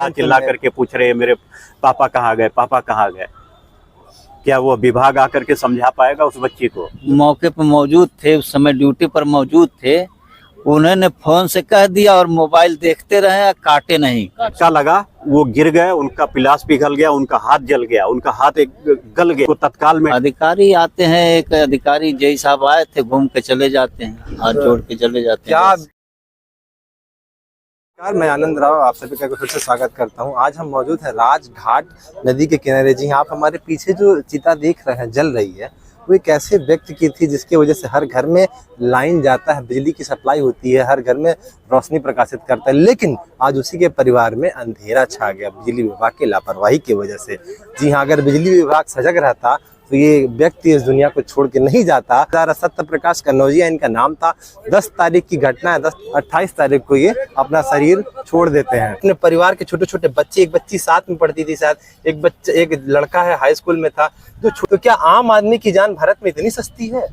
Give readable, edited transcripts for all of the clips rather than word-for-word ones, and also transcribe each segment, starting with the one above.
चिल्ला करके पूछ रहे हैं मेरे पापा कहाँ गए, पापा कहाँ गए। क्या वो विभाग आकर के समझा पाएगा उस बच्ची को? मौके पर मौजूद थे, उस समय ड्यूटी पर मौजूद थे, उन्होंने फोन से कह दिया और मोबाइल देखते रहे, काटे नहीं। क्या लगा वो गिर गए, उनका पिलास पिघल गया, उनका हाथ जल गया, उनका हाथ एक गल गया। तो तत्काल में अधिकारी आते हैं, एक अधिकारी जय साहब आए थे, घूम के चले जाते हैं, हाथ जोड़ के चले जाते हैं। क्या मैं आनंद राव आप सभी का फिर से स्वागत करता हूं। आज हम मौजूद हैं राजघाट नदी के किनारे। जी आप हमारे पीछे जो चिता देख रहे हैं जल रही है, वो एक ऐसे व्यक्ति की थी जिसकी वजह से हर घर में लाइन जाता है, बिजली की सप्लाई होती है, हर घर में रोशनी प्रकाशित करता है, लेकिन आज उसी के परिवार में अंधेरा छा गया बिजली विभाग की लापरवाही की वजह से। जी हाँ, अगर बिजली विभाग सजग रहता तो ये व्यक्ति इस दुनिया को छोड़ के नहीं जाता। सत्य प्रकाश कन्नौजिया इनका नाम था। 10 तारीख की घटना है, 28 तारीख को ये अपना शरीर छोड़ देते हैं। अपने परिवार के छोटे छोटे बच्चे, एक बच्ची 7 में पढ़ती थी शायद, एक लड़का है हाई स्कूल में था। तो क्या आम आदमी की जान भारत में इतनी सस्ती है?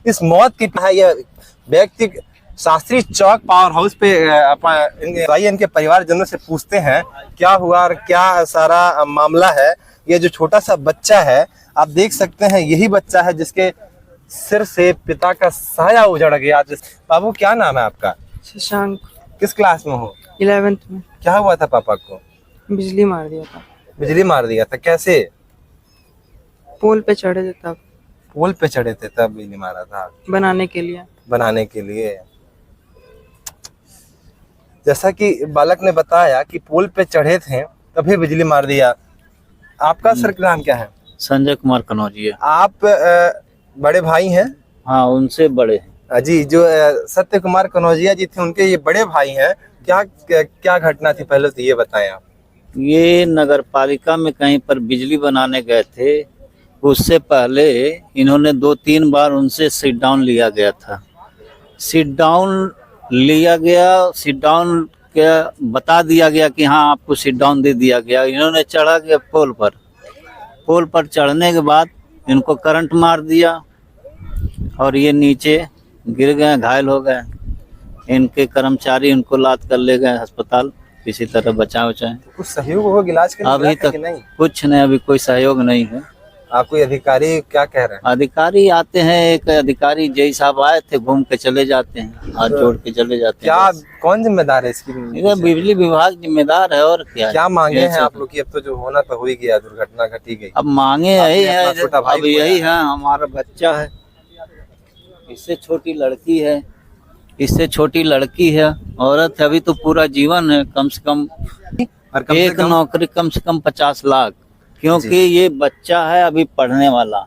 इस मौत की यह व्यक्ति शास्त्री चौक पावर हाउस पे इनके परिवारजनों से पूछते हैं क्या हुआ और क्या सारा मामला है। ये जो छोटा सा बच्चा है आप देख सकते हैं, यही बच्चा है जिसके सिर से पिता का साया उजड़ गया। बाबू क्या नाम है आपका? शशांक। किस क्लास में हो? 11th में। क्या हुआ था पापा को? बिजली मार दिया था। बिजली मार दिया था? कैसे? पोल पे चढ़े थे तब। पोल पे चढ़े थे तब बिजली मारा था? बनाने के लिए। जैसा कि बालक ने बताया कि पोल पे चढ़े थे तभी बिजली मार दिया। आपका सर का नाम क्या है? संजय कुमार कन्नौजिया। आप बड़े भाई हैं? हाँ, उनसे बड़े हैं। जी, जो सत्य कुमार कन्नौजिया जी थे उनके ये बड़े भाई हैं। क्या घटना थी पहले तो ये बताएं आप। ये नगर पालिका में कहीं पर बिजली बनाने गए थे, उससे पहले इन्होंने 2-3 बार उनसे सिट डाउन लिया गया था। सिट डाउन क्या बता दिया गया कि हाँ आपको सिट डाउन दे दिया गया। इन्होंने चढ़ा गया पोल पर चढ़ने के बाद इनको करंट मार दिया और ये नीचे गिर गए, घायल हो गए। इनके कर्मचारी इनको लाद कर ले गए अस्पताल, किसी तरह बचाए। कुछ सहयोग हो इलाज के लिए? अभी तक नहीं? कुछ नहीं, अभी कोई सहयोग नहीं है। आप कोई अधिकारी क्या कह रहे हैं? अधिकारी आते हैं, एक अधिकारी जय साहब आए थे, घूम के चले जाते हैं, हाथ जोड़ के चले जाते हैं। क्या कौन जिम्मेदार है इसकी? बिजली विभाग जिम्मेदार है। और क्या मांगे हैं आप लोग की? अब तो जो होना तो हो ही गया, दुर्घटना घटी गई। अब मांगे यही है, अब यही है, हमारा बच्चा है, इससे छोटी लड़की है, औरत है, अभी तो पूरा जीवन है। कम से कम एक नौकरी, कम से कम 50 लाख, क्योंकि ये बच्चा है अभी पढ़ने वाला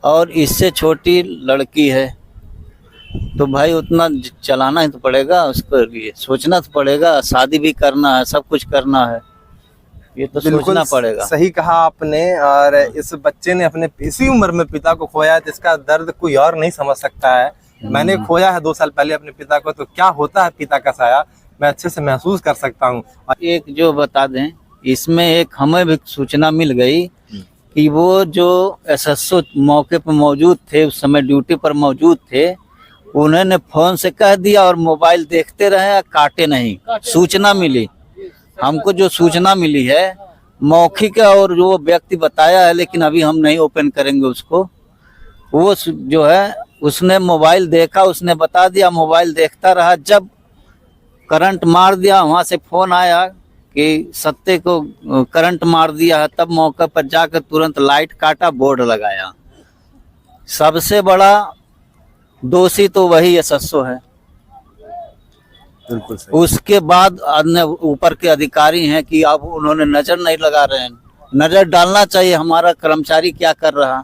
और इससे छोटी लड़की है, तो भाई उतना चलाना ही तो पड़ेगा, उसको लिए सोचना तो पड़ेगा, शादी भी करना है, सब कुछ करना है, ये तो सोचना पड़ेगा। सही कहा आपने। और इस बच्चे ने अपने इसी उम्र में पिता को खोया, जिसका दर्द कोई और नहीं समझ सकता है। मैंने खोया है 2 साल पहले अपने पिता को, तो क्या होता है पिता का साया मैं अच्छे से महसूस कर सकता हूँ। एक जो बता दें, इसमें एक हमें भी सूचना मिल गई कि वो जो एसएसओ मौके पर मौजूद थे, उस समय ड्यूटी पर मौजूद थे, उन्होंने फोन से कह दिया और मोबाइल देखते रहे, काटे नहीं। सूचना मिली हमको, जो सूचना मिली है मौखिक है और जो व्यक्ति बताया है, लेकिन अभी हम नहीं ओपन करेंगे उसको। वो जो है उसने मोबाइल देखा, उसने बता दिया, मोबाइल देखता रहा। जब करंट मार दिया, वहां से फोन आया कि सत्य को करंट मार दिया है, तब मौके पर जाकर तुरंत लाइट काटा, बोर्ड लगाया। सबसे बड़ा दोषी तो वही एसएसओ है। बिल्कुल सही। उसके बाद अन्य ऊपर के अधिकारी हैं कि अब उन्होंने नजर नहीं लगा रहे हैं। नजर डालना चाहिए, हमारा कर्मचारी क्या कर रहा,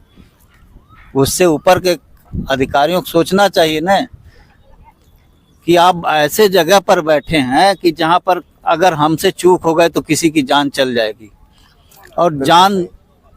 उससे ऊपर के अधिकारियों को सोचना चाहिए ना कि आप ऐसे जगह पर बैठे हैं कि जहां पर अगर हमसे चूक हो गए तो किसी की जान चल जाएगी, और जान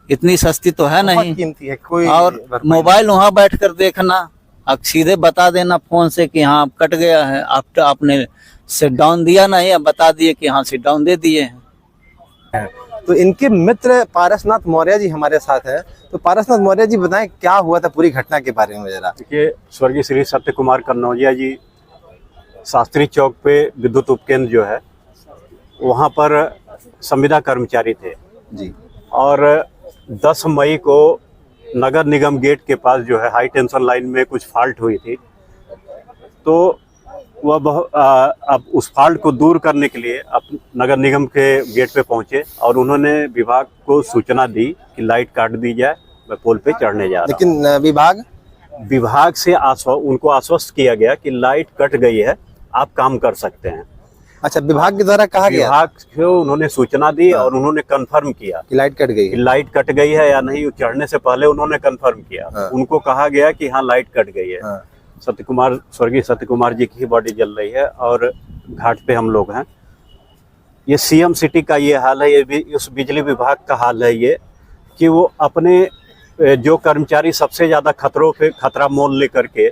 इतनी सस्ती तो है नहीं, कीमती है कोई। और मोबाइल वहां बैठकर देखना, अब सीधे बता देना फोन से कि हाँ कट गया है, आपने सिट डाउन दिया नहीं, अब बता दिए कि हाँ सिट डाउन दे दिए हैं। तो इनके मित्र पारसनाथ मौर्य जी हमारे साथ हैं। तो पारसनाथ मौर्य जी बताएं क्या हुआ था पूरी घटना के बारे में जरा। देखिए, स्वर्गीय श्री सत्य कुमार कन्नौजिया जी शास्त्री चौक पे विद्युत उपकेंद्र जो है वहाँ पर संविदा कर्मचारी थे जी। और 10 मई को नगर निगम गेट के पास जो है हाई टेंशन लाइन में कुछ फॉल्ट हुई थी। तो वह अब उस फॉल्ट को दूर करने के लिए नगर निगम के गेट पे पहुंचे और उन्होंने विभाग को सूचना दी कि लाइट काट दी जाए, मैं पोल पे चढ़ने जा रहा हूं। लेकिन विभाग से उनको आश्वस्त किया गया कि लाइट कट गई है, आप काम कर सकते हैं। अच्छा, विभाग के द्वारा कहा गया? विभाग को उन्होंने सूचना दी और उन्होंने कंफर्म किया कि लाइट कट गई कि लाइट कट गई है या नहीं। चढ़ने से पहले उन्होंने कंफर्म किया। उनको कहा गया कि हाँ लाइट कट गई है। स्वर्गीय सत्य कुमार जी की बॉडी जल रही है और घाट पे हम लोग हैं। ये सीएम सिटी का ये हाल है, ये भी उस बिजली विभाग का हाल है ये, कि वो अपने जो कर्मचारी सबसे ज्यादा खतरा मोल लेकर के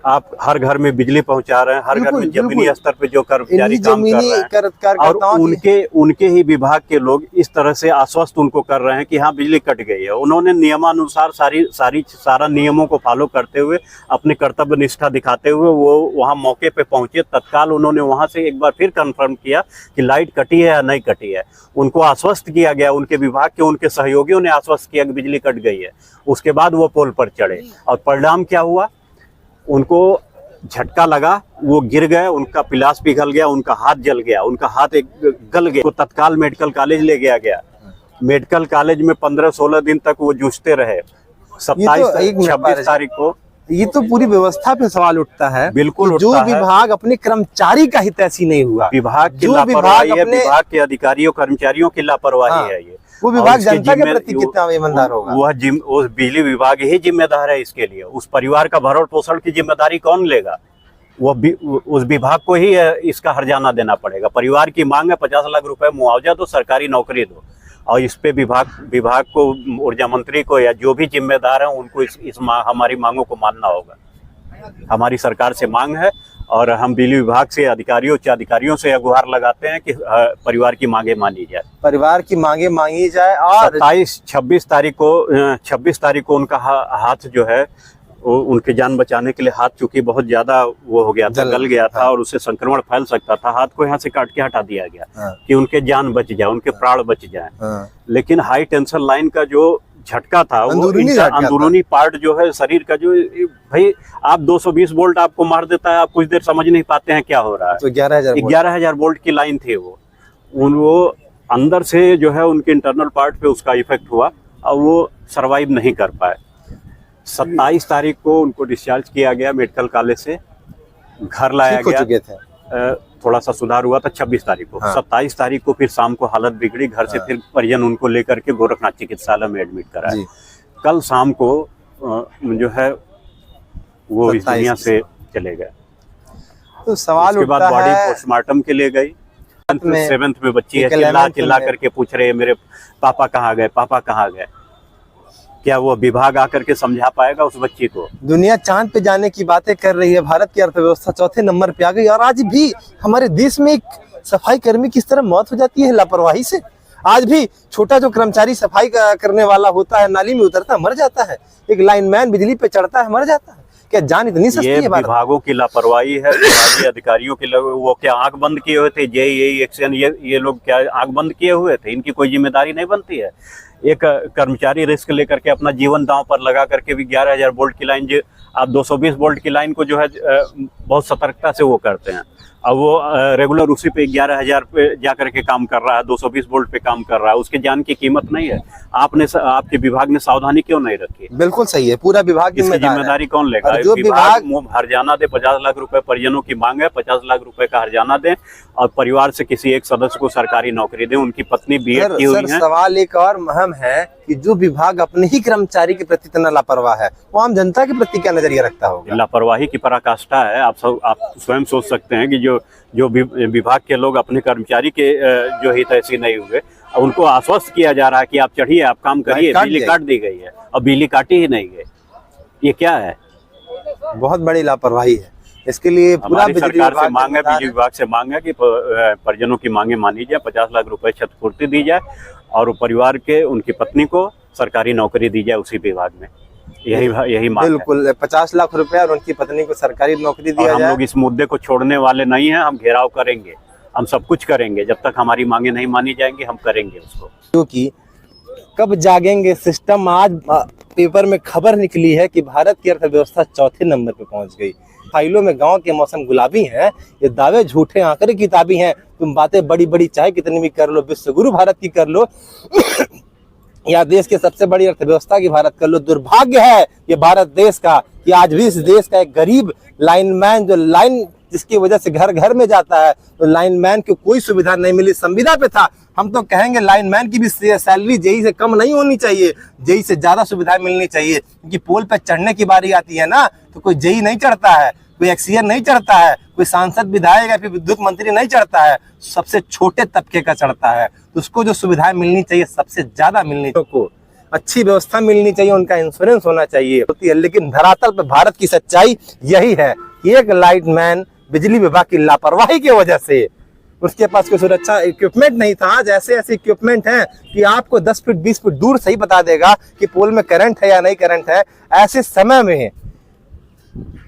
आप हर घर में बिजली पहुंचा रहे हैं, हर घर में जमीनी स्तर पे जो कर्मचारी काम कर रहे हैं और उनके ही विभाग के लोग इस तरह से आश्वस्त उनको कर रहे हैं कि हाँ बिजली कट गई है। उन्होंने नियमानुसार सारा नियमों को फॉलो करते हुए अपनी कर्तव्य निष्ठा दिखाते हुए वो वहाँ मौके पे पहुंचे। तत्काल उन्होंने वहां से एक बार फिर कंफर्म किया कि लाइट कटी है या नहीं कटी है। उनको आश्वस्त किया गया, उनके विभाग के उनके सहयोगियों ने आश्वस्त किया कि बिजली कट गई है। उसके बाद वो पोल पर चढ़े और परिणाम क्या हुआ, उनको झटका लगा, वो गिर गए, उनका पिलास पिघल गया, उनका हाथ जल गया, उनका हाथ गल गया। वो तत्काल मेडिकल कॉलेज ले गया। मेडिकल कॉलेज में 15-16 दिन तक वो जूझते रहे। 26 तारीख को ये तो पूरी व्यवस्था पे सवाल उठता है। बिल्कुल जो विभाग अपने कर्मचारी का हित ऐसी नहीं हुआ, विभाग की लापरवाही है, विभाग के अधिकारियों कर्मचारियों की लापरवाही है ये। वो विभाग जनता के प्रति कितना ईमानदार होगा? वो बिजली विभाग ही जिम्मेदार है इसके लिए। उस परिवार का भरण पोषण की जिम्मेदारी कौन लेगा? उस विभाग को ही इसका हर्जाना देना पड़ेगा। परिवार की मांग है 50 लाख रुपए मुआवजा दो, सरकारी नौकरी दो, और इस पे विभाग को, ऊर्जा मंत्री को या जो भी जिम्मेदार है उनको हमारी मांगों को मानना होगा। हमारी सरकार से मांग है और हम बिजली विभाग से अधिकारियों से गुहार लगाते हैं कि परिवार की मांगे मानी जाए, परिवार की मांगे मांगी जाए। और 26 तारीख को उनका हाथ जो है उनके जान बचाने के लिए हाथ चूंकि बहुत ज्यादा वो हो गया था, गल गया था और उससे संक्रमण फैल सकता था, हाथ को यहाँ से काट के हटा दिया गया कि उनके जान बच जाए, उनके प्राण बच जाए। लेकिन हाई टेंशन लाइन का जो झटका था, वो अंदरूनी पार्ट जो है शरीर का, जो भाई आप 220 वोल्ट आपको मार देता है, आप कुछ देर समझ नहीं पाते हैं क्या हो रहा है। तो 11,000 वोल्ट की लाइन थी वो अंदर से जो है उनके इंटरनल पार्ट पे उसका इफेक्ट हुआ और वो सरवाइव नहीं कर पाए। 27 तारीख को उनको डिस्चार्ज किया गया मेडिकल कॉलेज से, घर लाया गया, थोड़ा सा सुधार हुआ था 26 तारीख को। 27 तारीख को फिर शाम को हालत बिगड़ी, घर से फिर परिजन उनको लेकर के गोरखनाथ चिकित्सालय में एडमिट कराया। कल शाम को जो है वो इस दुनिया से चले गए। तो सवाल उसके बाद बॉडी पोस्टमार्टम के लिए गई। 7th में बच्ची है, चिल्ला करके पूछ रहे हैं मेरे पापा कहाँ गए, पापा कहाँ गए। क्या वो विभाग आकर के समझा पाएगा उस बच्ची को? दुनिया चांद पे जाने की बातें कर रही है, भारत की अर्थव्यवस्था 4थे नंबर पे आ गई, और आज भी हमारे देश में एक सफाई कर्मी किस तरह मौत हो जाती है लापरवाही से। आज भी छोटा जो कर्मचारी सफाई करने वाला होता है, नाली में उतरता है, मर जाता है। एक लाइनमैन बिजली पे चढ़ता है, मर जाता है। क्या जान इतनी सस्ती है? विभागों की लापरवाही है, विभागीय अधिकारियों की। वो क्या आंख बंद किए हुए थे? जेईई एक्शन, ये लोग क्या आंख बंद किए हुए थे? इनकी कोई जिम्मेदारी नहीं बनती है? एक कर्मचारी रिस्क लेकर के अपना जीवन दांव पर लगा करके भी 11,000 वोल्ट की लाइन, जो आप 220 वोल्ट की लाइन को जो है बहुत सतर्कता से वो करते हैं। अब वो रेगुलर उसी पे 11,000 पे जा करके काम कर रहा है, 220 वोल्ट पे काम कर रहा है, उसके जान की कीमत नहीं है। आपके विभाग ने सावधानी क्यों नहीं रखी? बिल्कुल सही है, पूरा विभाग इसकी जिम्मेदारी कौन लेगा? जो विभाग हर्जाना दे, 50 लाख रुपए परिजनों की मांग है, 50 लाख रुपए का हर्जाना दें और परिवार से किसी एक सदस्य को सरकारी नौकरी दें। उनकी पत्नी बीएड की हुई है। सवाल एक और अहम है कि जो विभाग अपने ही कर्मचारी के प्रति इतना लापरवाह है, वो आम जनता के प्रति क्या नजरिया रखता होगा? लापरवाही की पराकाष्ठा है। आप स्वयं सोच सकते हैं कि जो विभाग के लोग अपने कर्मचारी के जो हितैषी नहीं हुए, उनको आश्वस्त किया जा रहा है कि आप चढ़िए, आप काम करिए, बिजली काट दी गई है और बिजली काटी ही नहीं गई। ये क्या है? बहुत बड़ी लापरवाही है। इसके लिए पूरा सरकार से मांग है, बिजली विभाग से मांग है कि परिजनों की मांगे मानी जाए, 50 लाख रुपए क्षतिपूर्ति दी जाए और परिवार के उनकी पत्नी को सरकारी नौकरी दी जाए उसी विभाग में। यही मांग है। बिल्कुल, 50 लाख रुपए और उनकी पत्नी को सरकारी नौकरी दिया जाए। हम लोग इस मुद्दे को छोड़ने वाले नहीं हैं, हम घेराव करेंगे हम सब कुछ करेंगे, जब तक हमारी मांगे नहीं मानी जाएंगी हम करेंगे उसको। क्योंकि कब जागेंगे सिस्टम। आज पेपर में खबर निकली है कि भारत की अर्थव्यवस्था चौथे नंबर पे पहुंच गई। फाइलों में गांव के मौसम गुलाबी हैं, ये दावे झूठे आंकड़े किताबी हैं। तुम बातें बड़ी बड़ी चाहे कितनी भी कर लो, विश्वगुरु भारत की कर लो या देश के सबसे बड़ी अर्थव्यवस्था की भारत कर लो, दुर्भाग्य है ये भारत देश का कि आज भी इस देश का एक गरीब लाइनमैन, जो लाइन जिसकी वजह से घर घर में जाता है, तो लाइनमैन को कोई सुविधा नहीं मिली। संविदा पे था, हम तो कहेंगे लाइनमैन की भी सैलरी जेई से कम नहीं होनी चाहिए, जेई से ज्यादा सुविधाएं मिलनी चाहिए। क्योंकि पोल पे चढ़ने की बारी आती है ना, तो कोई जेई नहीं चढ़ता है, कोई एक्सीएन नहीं चढ़ता है, कोई सांसद विधायक या फिर विद्युत मंत्री नहीं चढ़ता है, सबसे छोटे तबके का चढ़ता है। तो उसको जो सुविधाएं मिलनी चाहिए सबसे ज्यादा मिलनी चाहिए, अच्छी व्यवस्था मिलनी चाहिए, उनका इंश्योरेंस होना चाहिए होती है। लेकिन धरातल पे भारत की सच्चाई यही है कि एक लाइटमैन बिजली विभाग की लापरवाही की वजह से उसके पास कोई सुरक्षा इक्विपमेंट नहीं था। आज ऐसे ऐसे इक्विपमेंट हैं कि आपको 10 फीट 20 फीट दूर से ही बता देगा कि पोल में करंट है या नहीं करंट है। ऐसे समय में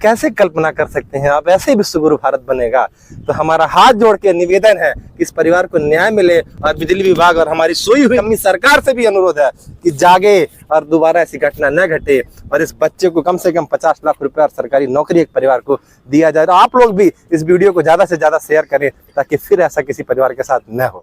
कैसे कल्पना कर सकते हैं आप, ऐसे विश्वगुरु भारत बनेगा? तो हमारा हाथ जोड़ के निवेदन है कि इस परिवार को न्याय मिले और बिजली विभाग और हमारी सोई हुई अपनी सरकार से भी अनुरोध है कि जागे और दोबारा ऐसी घटना न घटे और इस बच्चे को कम से कम 50 लाख रुपए और सरकारी नौकरी एक परिवार को दिया जाए। तो आप लोग भी इस वीडियो को ज्यादा से ज्यादा शेयर करें ताकि फिर ऐसा किसी परिवार के साथ न हो।